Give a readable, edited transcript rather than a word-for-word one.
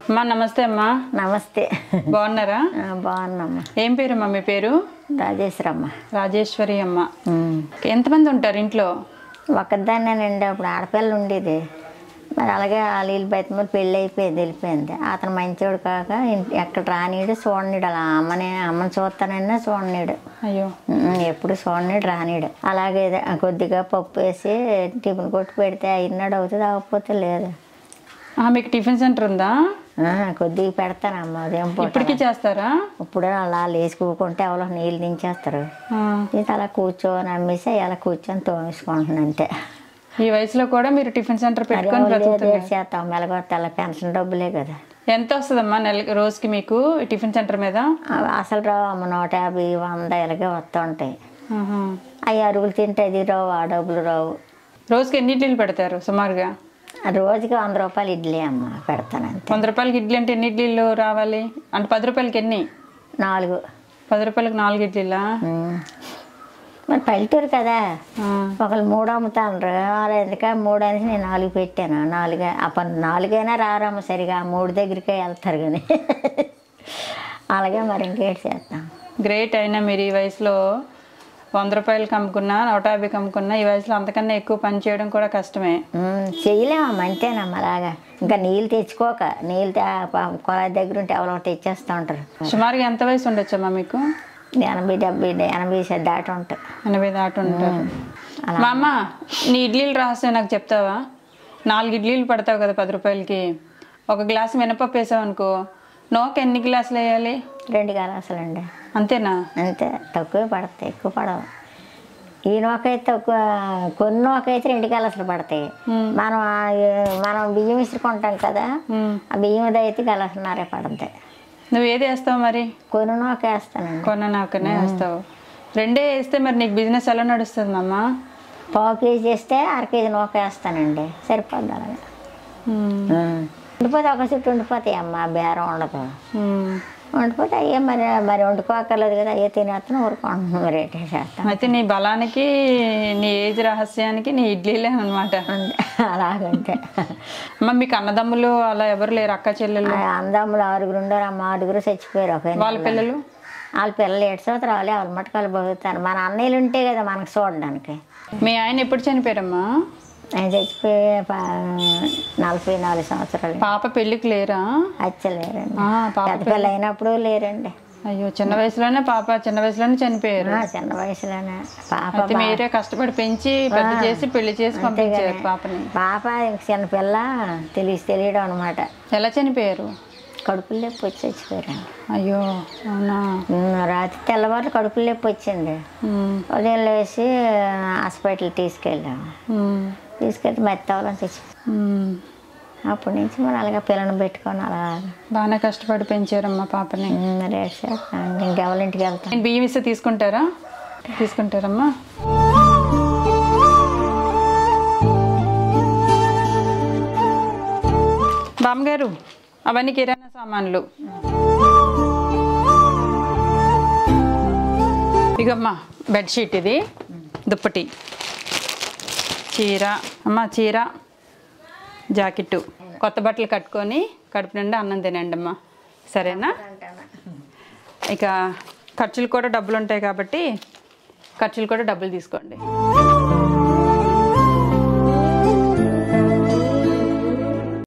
అమ్మా నమస్తే అమ్మా. నమస్తే. బాగున్నారా? బాగున్నామ్మా. ఏం పేరమ్మా మీ పేరు? రాజేశ్వరమ్మ. రాజేశ్వరి అమ్మ. ఎంతమంది ఉంటారు ఇంట్లో? ఒక్కదాన్నేనండి. అప్పుడు ఆడపిల్ల ఉండేది. మరి అలాగే వీళ్ళు బయట మీద పెళ్ళి అయిపోయింది, వెళ్ళిపోయింది. అతను మంచోడు కాక ఎక్కడ రానీడు చూడనీడు. అలా అమ్మని చూస్తానన్నా చూడనీడు. అయ్యో, ఎప్పుడు చూడనీడు, రానీడు. అలాగే కొద్దిగా పప్పు వేసి టిఫిన్ కొట్టి పెడితే అయినాడు అవుతుంది, అవ్వకపోతే లేదు. మీకు టిఫిన్ సెంటర్ ఉందా? కొద్దిగా పెడతానమ్మా. ఉదయం ఇప్పటికీ చేస్తారా? ఇప్పుడు అలా లేచి కూకుంటే ఎవరో నీళ్ళు దించేస్తారు. ఇది అలా కూర్చొని అమ్మేసి అలా కూర్చొని తోమేసుకుంటున్నాను అంతే. ఈ వయసులో కూడా మీరు టిఫిన్ సెంటర్ పెట్టుకొని చేస్తాం. మెలగొట్టాల పెన్షన్ డబ్బులే కదా. ఎంత వస్తుందమ్మా రోజుకి మీకు టిఫిన్ సెంటర్ మీద? అసలు రావు అమ్మ. 150, 100 ఇలాగే వస్తూ ఉంటాయి. అవి అరుగులు తింటే అది రావు, ఆ డబ్బులు రావు. రోజుకి ఎన్ని ఇడ్లీలు పెడతారు సుమారుగా? రోజుకి 100 రూపాయలు ఇడ్లీ అమ్మ పెడతాను అంతే. 100 రూపాయలకి ఇడ్లీ అంటే ఎన్ని ఇడ్లీలు రావాలి? అంటే 10 రూపాయలకి ఎన్ని? 4. 10 రూపాయలకి 4 ఇడ్లీలా? మరి పల్లెటూరు కదా, ఒకళ్ళు 3 అమ్ముతాను. ఎందుక 3 అనేసి నేను 4 పెట్టాను. 4 అప్పుడు 4 అయినా రారమ్మ సరిగా, 3 దగ్గరికే వెళ్తారు కానీ. అలాగే మరి ఇంకేటి చేస్తాం. గ్రేట్. అయినా మీరు ఈ వయసులో 100 రూపాయలకి అమ్ముకున్నా, 150కి అమ్ముకున్నా, ఈ వయసులో అంతకన్నా ఎక్కువ పని చేయడం కూడా కష్టమే. చేయలేమమ్మ, అంతేనమ్మ. అలాగా ఇంకా నీళ్ళు తెచ్చుకోక, నీళ్ళు కొలాయి దగ్గర ఉంటే ఎవరో తెచ్చేస్తూ ఉంటారు. సుమారుగా ఎంత వయసు ఉండొచ్చమ్మా మీకు? 80, 70, 80 దాటి ఉంటాయి. 80 దాటి ఉంటారు. మా అమ్మ, నీ ఇడ్లీలు రహస్యం నాకు చెప్తావా? 4 ఇడ్లీలు పడతావు కదా 10 రూపాయలకి. 1 గ్లాసు మినపప్పు వేసావు అనుకో, నోక ఎన్ని గ్లాసులు వేయాలి? 2 గ్లాసులండి. అంతేనా? అంతే. తక్కువే పడతాయి, ఎక్కువ పడవు. ఈ నోకైతే కొన్ని నోకైతే 2 గ్లాసులు పడతాయి. మనం బియ్యం విసురుకుంటాం కదా, ఆ బియ్యం అయితే 1.5 పడతాయి. నువ్వు ఏది వేస్తావు మరి? కొన్ని నోక వేస్తానండి. కొన్ని నోకనే వేస్తావు. 2 వేస్తే మరి నీకు బిజినెస్ ఎలా నడుస్తుంది అమ్మ? 1/4 కేజీ వేస్తే 1/2 కేజీ నోక వేస్తానండి, సరిపోద్ది. అలాగే ఉండిపోతే ఒక చుట్టూ ఉండిపోతాయి అమ్మ, బేరం ఉండదు. వండిపోతే అయ్యే మరి వండుకోకర్లేదు కదా, అయ్యే తినేస్తాను, ఊరుకుంటున్నాను. మరి ఏంటి చేస్తాను. అయితే నీ బలానికి, నీ ఏజ్ రహస్యానికి నీ ఇడ్లీలే అనమాట. అలాగంటే. అమ్మ, మీకు అన్నదమ్ములు అలా ఎవరు లేరు? అక్క చెల్లెలు? అన్నదమ్ములు 6 ఉండరు అమ్మ. 6 చచ్చిపోయారు. వాళ్ళ పిల్లలు? వాళ్ళ పిల్లలు 7 సంవత్సరాలు వాళ్ళ మట్టుకాలు బతుకుతారు. మన అన్నయ్యలు ఉంటే కదా మనకు చూడడానికి. మీ ఆయన ఎప్పుడు చనిపోయారమ్మా? ఆయన చచ్చిపోయి 44 సంవత్సరాలు. పాప పెళ్ళికి లేరా? అచ్చలేరండి. పెద్ద పిల్ల అయినప్పుడు లేరండి. అయ్యో, చిన్న వయసులోనే పాప చిన్న వయసులోనే చనిపోయారు. చిన్న వయసులోనే పాప. మీరే కష్టపడి పెంచి పెద్ద చేసి పెళ్లి చేసి పంపించారు పాపని. పాప చిన్న పిల్ల తెలియడం అనమాట. ఎలా చనిపోయారు? కడుపులు నొప్పి వచ్చి చచ్చిపోయారండి. అయ్యో, అవునా? రాత్రి తెల్లవారు కడుపులు నొప్పి వచ్చింది. ఉదయం లేచి హాస్పిటల్ తీసుకెళ్ళాము. తీసుకెళ్తే మెత్తవలని చచ్చిపోయాం. అప్పటి నుంచి మనం అలాగే పిల్లని పెట్టుకొని అలా బాగానే కష్టపడి పెంచారమ్మా పాపని. ఇంకెవరింటికి వెళ్తాను. బియ్యం ఇస్తే తీసుకుంటారా? తీసుకుంటారమ్మా. బామ్మగారు, అవన్నీ కిరాణా సామాన్లు. ఇగమ్మా బెడ్షీట్, ఇది దుప్పటి, చీర అమ్మ, చీర, జాకెట్టు, కొత్త బట్టలు కట్టుకొని కడుపు నిండా అన్నం తినండి అమ్మా, సరేనా? ఇక ఖర్చులు కూడా డబ్బులు ఉంటాయి కాబట్టి ఖర్చులు కూడా డబ్బులు తీసుకోండి.